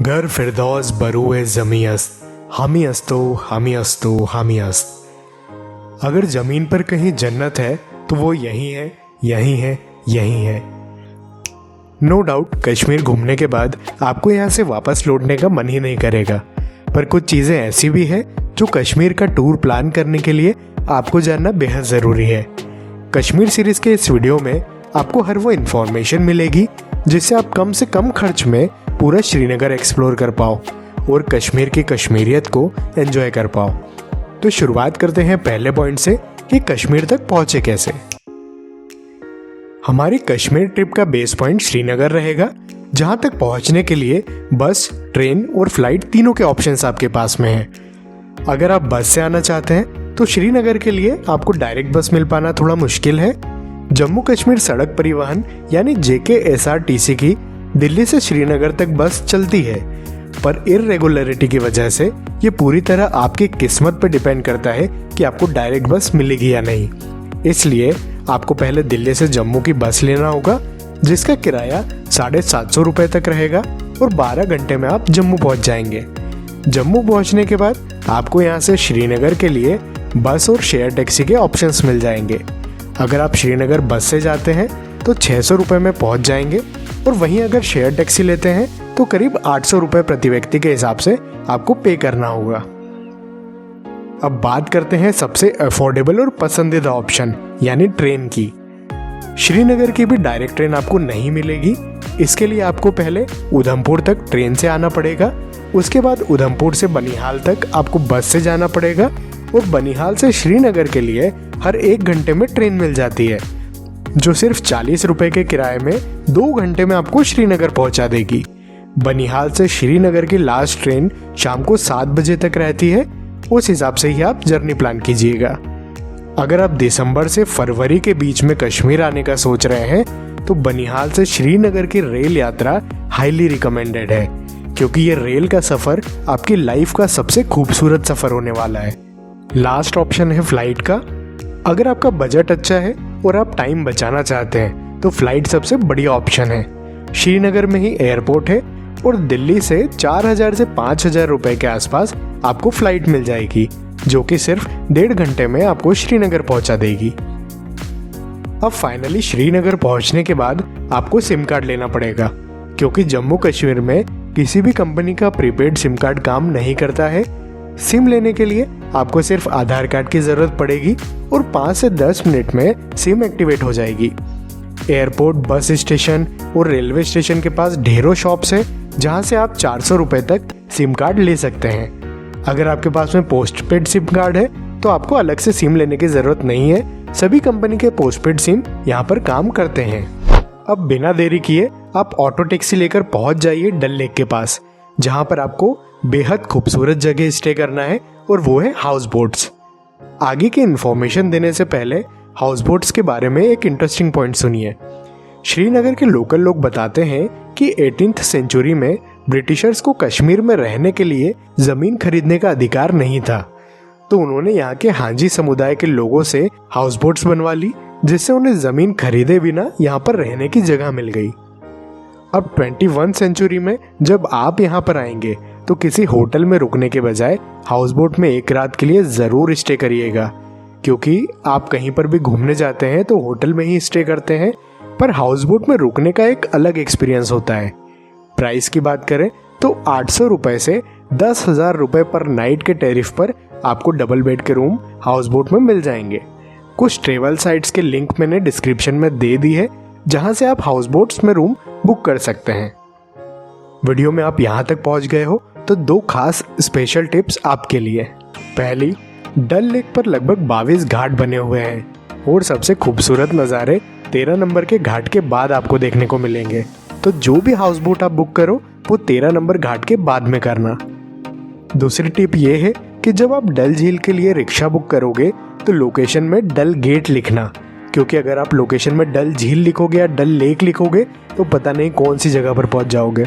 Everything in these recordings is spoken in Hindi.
घर फिरदौस बरूए ज़मी अस्त, हामी अस्तो हामी अस्तो हामी अस्त। अगर ज़मीन पर कहीं जन्नत है तो वो यही है, यही है, यही है। नो डाउट कश्मीर घूमने के बाद आपको यहाँ से वापस लौटने का मन ही नहीं करेगा, पर कुछ चीज़ें ऐसी भी है जो कश्मीर का टूर प्लान करने के लिए आपको जानना बेहद ज़रूरी है। कश्मीर सीरीज़ के इस वीडियो में आपको हर वो इन्फॉर्मेशन मिलेगी जिससे आप कम से कम खर्च में पूरा श्रीनगर एक्सप्लोर कर पाओ और कश्मीर की कश्मीरियत को एंजॉय कर पाओ। तो शुरुआत करते हैं पहले पॉइंट से कि कश्मीर तक पहुंचे कैसे। हमारी कश्मीर ट्रिप का बेस पॉइंट श्रीनगर रहेगा, जहां तक पहुंचने के लिए बस, ट्रेन और फ्लाइट तीनों के ऑप्शंस आपके पास में हैं। अगर आप बस से आना चाहते हैं तो श्रीनगर के लिए आपको डायरेक्ट बस मिल पाना थोड़ा मुश्किल है। जम्मू कश्मीर सड़क परिवहन यानी JKSRTC की दिल्ली से श्रीनगर तक बस चलती है, पर इररेगुलरिटी की वजह से ये पूरी तरह आपकी किस्मत पर डिपेंड करता है कि आपको डायरेक्ट बस मिलेगी या नहीं। इसलिए आपको पहले दिल्ली से जम्मू की बस लेना होगा, जिसका किराया 750 रुपये तक रहेगा और 12 घंटे में आप जम्मू पहुंच जाएंगे। जम्मू पहुंचने के बाद आपको यहाँ से श्रीनगर के लिए बस और शेयर टैक्सी के ऑप्शंस मिल जाएंगे। अगर आप श्रीनगर बस से जाते हैं तो 600 रुपये में पहुंच जाएंगे और वहीं अगर शेयर टैक्सी लेते हैं तो करीब 800 रुपये प्रति व्यक्ति के हिसाब से आपको पे करना होगा। अब बात करते हैं सबसे अफोर्डेबल और पसंदीदा ऑप्शन यानी ट्रेन की। श्रीनगर की भी डायरेक्ट ट्रेन आपको नहीं मिलेगी। इसके लिए आपको पहले उधमपुर तक ट्रेन से आना पड़ेगा, उसके बाद उधमपुर से बनिहाल तक आपको बस से जाना पड़ेगा और बनिहाल से श्रीनगर के लिए हर 1 घंटे में ट्रेन मिल जाती है, जो सिर्फ 40 रुपए के किराए में 2 घंटे में आपको श्रीनगर पहुंचा देगी। बनिहाल से श्रीनगर की लास्ट ट्रेन शाम को 7 बजे तक रहती है, उस हिसाब से ही आप जर्नी प्लान कीजिएगा। अगर आप दिसंबर से फरवरी के बीच में कश्मीर आने का सोच रहे हैं तो बनिहाल से श्रीनगर की रेल यात्रा हाईली रिकमेंडेड है, क्योंकि ये रेल का सफर आपकी लाइफ का सबसे खूबसूरत सफर होने वाला है। लास्ट ऑप्शन है फ्लाइट का। अगर आपका बजट अच्छा है और आप टाइम बचाना चाहते हैं तो फ्लाइट सबसे बढ़िया ऑप्शन है। श्रीनगर में ही एयरपोर्ट है और दिल्ली से 4000 से 5000 रुपए के आसपास आपको फ्लाइट मिल जाएगी, जो कि सिर्फ 1.5 घंटे में आपको श्रीनगर पहुंचा देगी। अब फाइनली श्रीनगर पहुंचने के बाद आपको सिम कार्ड लेना पड़ेगा, क्योंकि जम्मू कश्मीर में किसी भी कंपनी का प्रीपेड सिम कार्ड काम नहीं करता है। सिम लेने के लिए आपको सिर्फ आधार कार्ड की जरूरत पड़ेगी और 5 से 10 मिनट में सिम एक्टिवेट हो जाएगी। एयरपोर्ट, बस स्टेशन और रेलवे स्टेशन के पास ढेरों शॉप्स हैं, जहां से आप 400 रुपए तक सिम कार्ड ले सकते हैं। अगर आपके पास में पोस्टपेड सिम कार्ड है तो आपको अलग से सिम लेने की जरूरत नहीं है। सभी कंपनी के पोस्टपेड सिम यहाँ पर काम करते हैं। अब बिना देरी किए आप ऑटो टैक्सी लेकर पहुंच जाइए डल लेक के पास, जहां पर आपको बेहद खूबसूरत जगह स्टे करना है और वो है हाउस बोट्स। आगे की इन्फॉर्मेशन देने से पहले हाउस बोट्स के बारे में एक इंटरेस्टिंग पॉइंट सुनिए। श्रीनगर के लोकल लोग बताते हैं कि 18th सेंचुरी में ब्रिटिशर्स को कश्मीर में रहने के लिए जमीन खरीदने का अधिकार नहीं था, तो उन्होंने यहाँ के हांजी समुदाय के लोगों से हाउस बोट्स बनवा ली, जिससे उन्हें जमीन खरीदे बिना यहाँ पर रहने की जगह मिल गई। अब 21 सेंचुरी में जब आप यहाँ पर आएंगे तो किसी होटल में रुकने के बजाय हाउस बोट में एक रात के लिए ज़रूर स्टे करिएगा, क्योंकि आप कहीं पर भी घूमने जाते हैं तो होटल में ही स्टे करते हैं, पर हाउस बोट में रुकने का एक अलग एक्सपीरियंस होता है। प्राइस की बात करें तो 800 रुपये से 10,000 रुपये पर नाइट के टैरिफ पर आपको डबल बेड के रूम हाउस बोट में मिल जाएंगे। कुछ ट्रेवल साइट्स के लिंक मैंने डिस्क्रिप्शन में दे दी है, जहां से आप हाउस बोट्स में रूम बुक कर सकते हैं। वीडियो में आप यहाँ तक पहुँच गए हो तो 2 खास स्पेशल टिप्स आपके लिए। पहली, डल लेक पर लगभग 22 घाट बने हुए हैं और सबसे खूबसूरत नज़ारे 13 नंबर के घाट के बाद आपको देखने को मिलेंगे, तो जो भी हाउस बोट आप बुक करो वो 13 नंबर घाट के बाद में करना। दूसरी टिप ये है कि जब आप डल झील के लिए रिक्शा बुक करोगे तो लोकेशन में डल गेट लिखना, क्योंकि अगर आप लोकेशन में डल झील लिखोगे या डल लेक लिखोगे तो पता नहीं कौन सी जगह पर पहुंच जाओगे।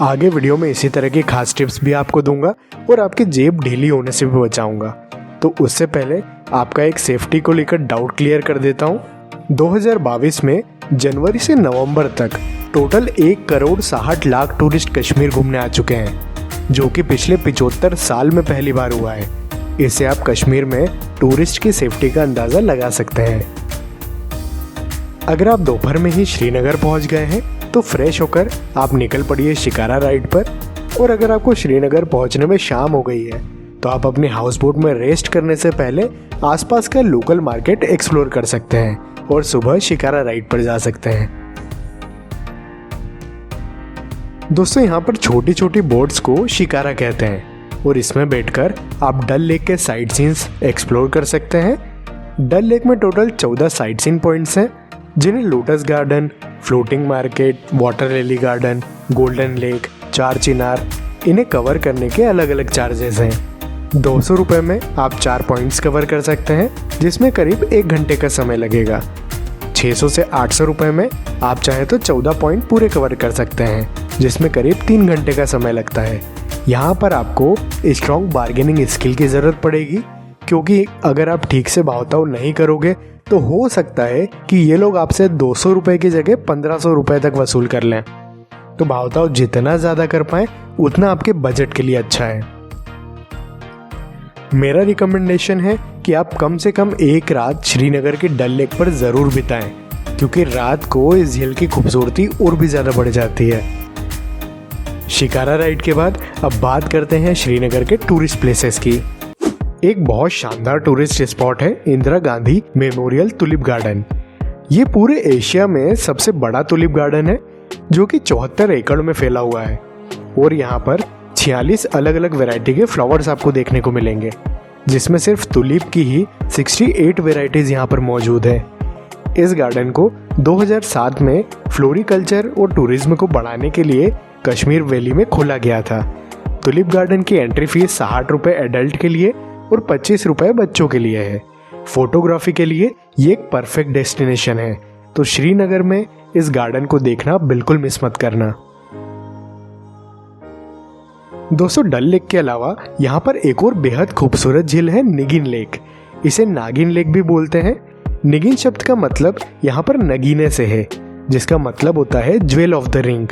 आगे वीडियो में इसी तरह की खास टिप्स भी आपको दूंगा और आपकी जेब ढीली होने से भी बचाऊंगा। तो उससे पहले आपका एक सेफ्टी को लेकर डाउट क्लियर कर देता हूँ। 2022 में जनवरी से नवंबर तक टोटल 1,60,00,000 टूरिस्ट कश्मीर घूमने आ चुके हैं, जो कि पिछले 75 साल में पहली बार हुआ है। इससे आप कश्मीर में टूरिस्ट की सेफ्टी का अंदाज़ा लगा सकते हैं। अगर आप दोपहर में ही श्रीनगर पहुंच गए हैं तो फ्रेश होकर आप निकल पड़िए शिकारा राइड पर, और अगर आपको श्रीनगर पहुंचने में शाम हो गई है तो आप अपने हाउस बोट में रेस्ट करने से पहले आसपास का लोकल मार्केट एक्सप्लोर कर सकते हैं और सुबह शिकारा राइड पर जा सकते हैं। दोस्तों, यहाँ पर छोटी छोटी बोट्स को शिकारा कहते हैं और इसमें बैठकर आप डल लेक के साइट सीन्स एक्सप्लोर कर सकते हैं। डल लेक में टोटल 14 साइट सीन पॉइंट्स हैं, जिन्हें lotus garden, floating market, water lily garden, golden lake, चार चिनार, इन्हें कवर करने के अलग अलग चार्जेस हैं। 200 रुपये में आप 4 पॉइंट्स कवर कर सकते हैं, जिसमें करीब 1 घंटे का समय लगेगा। 600 से 800 रुपये में आप चाहे तो 14 पॉइंट पूरे कवर कर सकते हैं, जिसमें करीब 3 घंटे का समय लगता है। यहाँ पर आपको स्ट्रॉन्ग बार्गेनिंग स्किल की ज़रूरत पड़ेगी, क्योंकि अगर आप ठीक से भाव-ताव नहीं करोगे तो हो सकता है कि ये लोग आपसे 200 रुपये की जगह 1500 रुपये तक वसूल कर लें। तो भाव-ताव जितना ज़्यादा कर पाएँ उतना आपके बजट के लिए अच्छा है। मेरा रिकमेंडेशन है कि आप कम से कम एक रात श्रीनगर के डल लेक पर ज़रूर बिताएं, क्योंकि रात को इस झील की खूबसूरती और भी ज़्यादा बढ़ जाती है। शिकारा राइड के बाद अब बात करते हैं श्रीनगर के टूरिस्ट प्लेसेस की। एक बहुत शानदार टूरिस्ट स्पॉट है Indira Gandhi memorial tulip garden. ये पूरे एशिया में सबसे बड़ा टुलिप गार्डन है, जो कि 74 एकड़ में फैला हुआ है और यहाँ पर 46 अलग अलग वैरायटी के फ्लावर्स आपको देखने को मिलेंगे, जिसमें सिर्फ टुलिप की ही 68 वैरायटीज यहाँ पर मौजूद है। इस गार्डन को 2007 में फ्लोरिकल्चर और टूरिज्म को बढ़ाने के लिए कश्मीर वैली में खोला गया था। टुलिप गार्डन की एंट्री फीस 60 रुपये एडल्ट के लिए और 25 रुपये बच्चों के लिए है। फोटोग्राफी के लिए ये एक परफेक्ट डेस्टिनेशन है, तो श्रीनगर में इस गार्डन को देखना बिल्कुल मिस मत करना। दोस्तों, डल लेक के अलावा यहाँ पर एक और बेहद खूबसूरत झील है निगिन लेक। इसे नागिन लेक भी बोलते हैं। निगिन शब्द का मतलब यहाँ पर नगीने से है, जिसका मतलब होता है ज्वेल ऑफ द रिंग।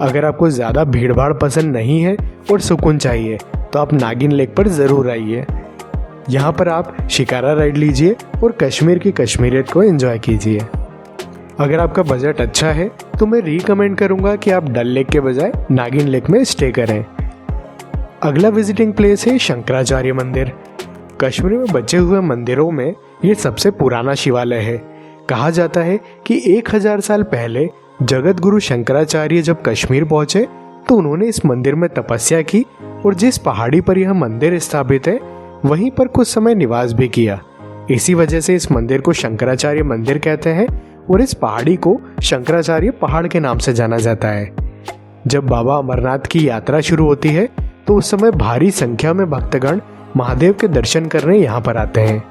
अगर आपको ज़्यादा भीड़ भाड़ पसंद नहीं है और सुकून चाहिए तो आप नागिन लेक पर ज़रूर आइए। यहाँ पर आप शिकारा राइड लीजिए और कश्मीर की कश्मीरियत को एंजॉय कीजिए। अगर आपका बजट अच्छा है तो मैं रिकमेंड करूँगा कि आप डल लेक के बजाय नागिन लेक में स्टे करें। अगला विजिटिंग प्लेस है शंकराचार्य मंदिर। कश्मीर में बचे हुए मंदिरों में ये सबसे पुराना शिवालय है। कहा जाता है कि 1000 साल पहले जगत गुरु शंकराचार्य जब कश्मीर पहुंचे तो उन्होंने इस मंदिर में तपस्या की और जिस पहाड़ी पर यह मंदिर स्थापित है वहीं पर कुछ समय निवास भी किया। इसी वजह से इस मंदिर को शंकराचार्य मंदिर कहते हैं और इस पहाड़ी को शंकराचार्य पहाड़ के नाम से जाना जाता है। जब बाबा अमरनाथ की यात्रा शुरू होती है तो उस समय भारी संख्या में भक्तगण महादेव के दर्शन करने यहाँ पर आते हैं।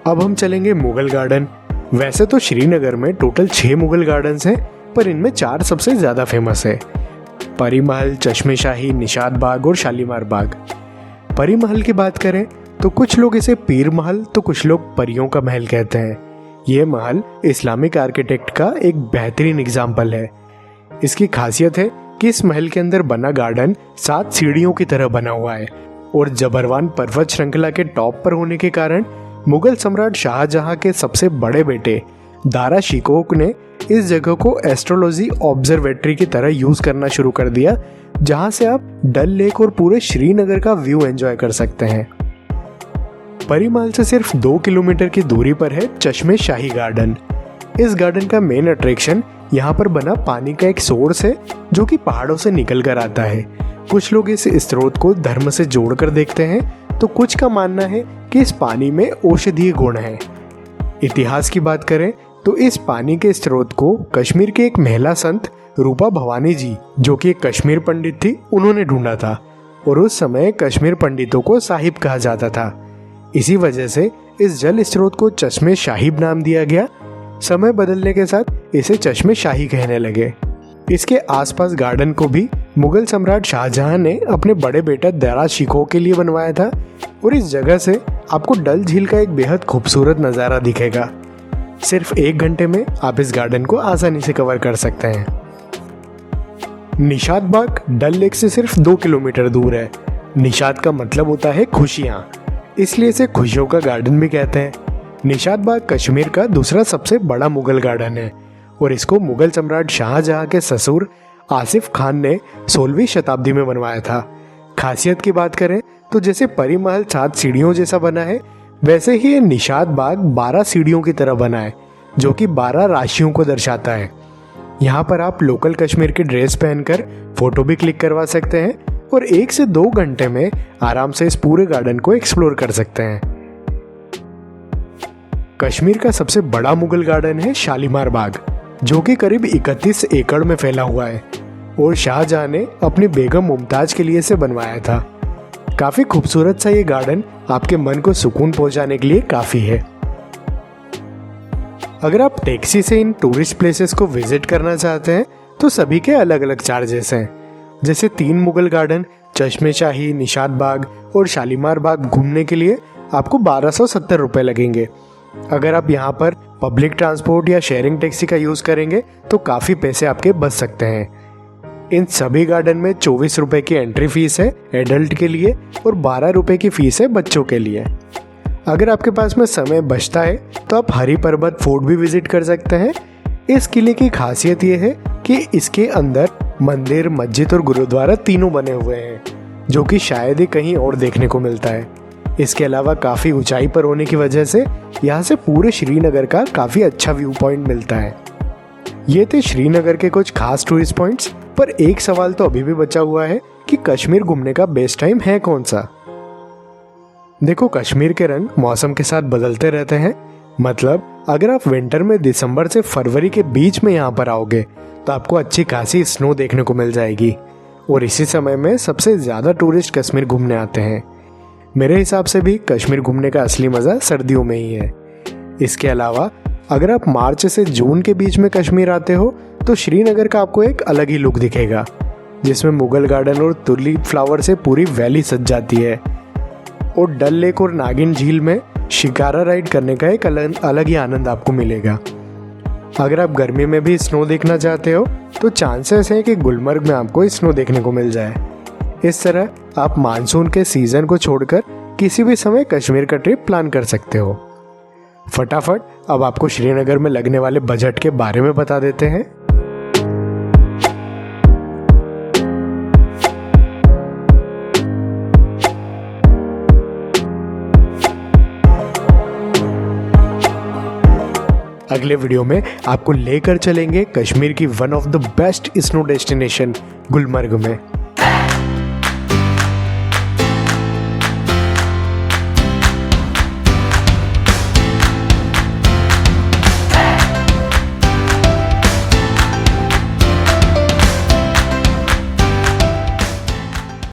अब हम चलेंगे मुगल गार्डन। वैसे तो श्रीनगर में टोटल 6 मुगल गार्डन्स हैं, पर इनमें 4 सबसे ज़्यादा फेमस है: परी महल, चश्मे शाही, निशात बाग और शालीमार बाग। परी महल की बात करें तो कुछ लोग इसे पीर महल तो कुछ लोग परियों का महल कहते हैं। यह महल इस्लामिक आर्किटेक्ट का एक बेहतरीन एग्जाम्पल है। इसकी खासियत है कि इस महल के अंदर बना गार्डन 7 सीढ़ियों की तरह बना हुआ है और जबरवान पर्वत श्रृंखला के टॉप पर होने के कारण मुगल सम्राट शाहजहां के सबसे बड़े बेटे दारा शिकोह ने इस जगह को एस्ट्रोलॉजी ऑब्जर्वेटरी की तरह यूज करना शुरू कर दिया, जहां से आप डल लेक और पूरे श्रीनगर का व्यू एंजॉय कर सकते हैं। परी महल से सिर्फ 2 किलोमीटर की दूरी पर है चश्मे शाही गार्डन। इस गार्डन का मेन अट्रैक्शन यहाँ पर बना पानी का एक सोर्स है, जो कि पहाड़ों से निकल कर आता है। कुछ लोग इस स्रोत को धर्म से जोड़कर देखते हैं, तो कुछ का मानना है कि इस पानी में औषधीय गुण है। इतिहास की बात करें तो इस पानी के स्रोत को कश्मीर के एक महिला संत रूपा भवानी जी, जो कि एक कश्मीर पंडित थी, उन्होंने ढूंढा था और उस समय कश्मीर पंडितों को साहिब कहा जाता था। इसी वजह से इस जल स्रोत को चश्मे शाहिब नाम दिया गया। समय बदलने के साथ इसे चश्मे शाही कहने लगे। इसके आसपास गार्डन को भी मुगल सम्राट शाहजहां ने अपने बड़े बेटा दारा शिकोह के लिए बनवाया था और इस जगह से आपको डल झील का एक बेहद खूबसूरत नज़ारा दिखेगा। सिर्फ 1 घंटे में आप इस गार्डन को आसानी से कवर कर सकते हैं। निशात बाग डल लेक से सिर्फ 2 किलोमीटर दूर है। निशात का मतलब होता है खुशियाँ, इसलिए इसे खुशियों का गार्डन भी कहते हैं। निशात बाग कश्मीर का दूसरा सबसे बड़ा मुगल गार्डन है और इसको मुगल सम्राट शाहजहां के ससुर आसिफ खान ने 16वीं शताब्दी में बनवाया था। खासियत की बात करें तो जैसे परी महल 7 सीढ़ियों जैसा बना है, वैसे ही ये निशात बाग 12 सीढ़ियों की तरह बना है, जो कि 12 राशियों को दर्शाता है। यहाँ पर आप लोकल कश्मीर की ड्रेस पहनकर फोटो भी क्लिक करवा सकते हैं और 1 से 2 घंटे में आराम से इस पूरे गार्डन को एक्सप्लोर कर सकते हैं। कश्मीर का सबसे बड़ा मुगल गार्डन है शालीमार बाग, जो कि करीब 31 एकड़ में फैला हुआ है और शाहजहां ने अपनी बेगम मुमताज के लिए इसे बनवाया था। काफी खूबसूरत सा ये गार्डन आपके मन को सुकून पहुंचाने के लिए काफी है। अगर आप टैक्सी से इन टूरिस्ट प्लेसेस को विजिट करना चाहते हैं तो सभी के अलग अलग चार्जेस हैं। जैसे 3 मुगल गार्डन, चश्मे शाही, निशात बाग और शालीमार बाग घूमने के लिए आपको 1270 रुपए लगेंगे। अगर आप यहाँ पर पब्लिक ट्रांसपोर्ट या शेयरिंग टैक्सी का यूज करेंगे तो काफी पैसे आपके बच सकते हैं। इन सभी गार्डन में 24 रुपए की एंट्री फीस है एडल्ट के लिए और 12 रुपए की फीस है बच्चों के लिए। अगर आपके पास में समय बचता है तो आप हरी पर्वत फोर्ट भी विजिट कर सकते हैं। इस किले की खासियत ये है कि इसके अंदर मंदिर, मस्जिद और गुरुद्वारा तीनों बने हुए हैं, जो कि शायद ही कहीं और देखने को मिलता है। इसके अलावा काफ़ी ऊंचाई पर होने की वजह से यहाँ से पूरे श्रीनगर का काफ़ी अच्छा व्यू पॉइंट मिलता है। ये थे श्रीनगर के कुछ खास टूरिस्ट पॉइंट्स, पर एक सवाल तो अभी भी बचा हुआ है कि कश्मीर घूमने का बेस्ट टाइम है कौन सा। देखो, कश्मीर के रंग मौसम के साथ बदलते रहते हैं। मतलब अगर आप विंटर में दिसंबर से फरवरी के बीच में यहाँ पर आओगे तो आपको अच्छी खासी स्नो देखने को मिल जाएगी और इसी समय में सबसे ज़्यादा टूरिस्ट कश्मीर घूमने आते हैं। मेरे हिसाब से भी कश्मीर घूमने का असली मज़ा सर्दियों में ही है। इसके अलावा अगर आप मार्च से जून के बीच में कश्मीर आते हो तो श्रीनगर का आपको एक अलग ही लुक दिखेगा, जिसमें मुगल गार्डन और तुलिप फ्लावर से पूरी वैली सज जाती है और डल लेक और नागिन झील में शिकारा राइड करने का एक अलग ही आनंद आपको मिलेगा। अगर आप गर्मी में भी स्नो देखना चाहते हो तो चांसेस हैं कि गुलमर्ग में आपको स्नो देखने को मिल जाए। इस तरह आप मानसून के सीजन को छोड़कर किसी भी समय कश्मीर का ट्रिप प्लान कर सकते हो। फटाफट अब आपको श्रीनगर में लगने वाले बजट के बारे में बता देते हैं। अगले वीडियो में आपको लेकर चलेंगे कश्मीर की one of the best snow destination Gulmarg में।